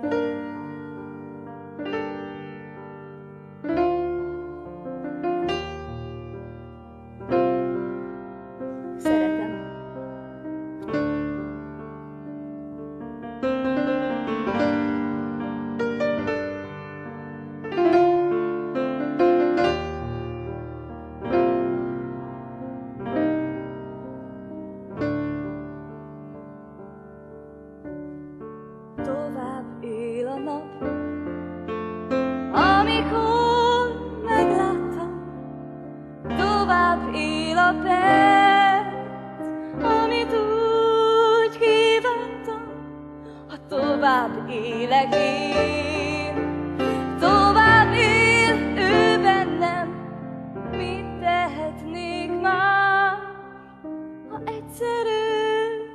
Szeretem. Tovább él a nap, amikor megláttam, tovább él a perc, amit úgy kívántam, ha tovább élek én. Tovább él ő bennem, mit tehetnék már, ha egyszer őt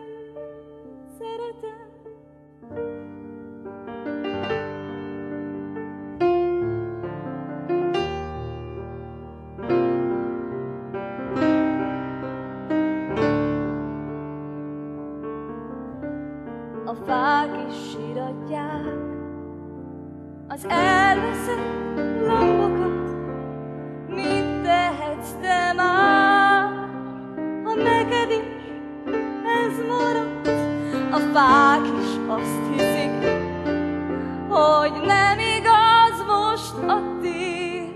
szeretem. A fák is síratják az elveszett lombokat. Mit tehetsz te már, ha neked is ez maradt? A fák is azt hiszik, hogy nem igaz most a tél.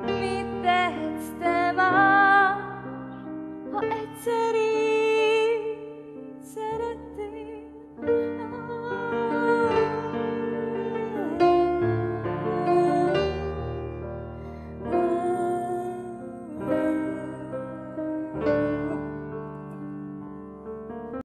Mit tehetsz te már, ha egyszer így szerettél?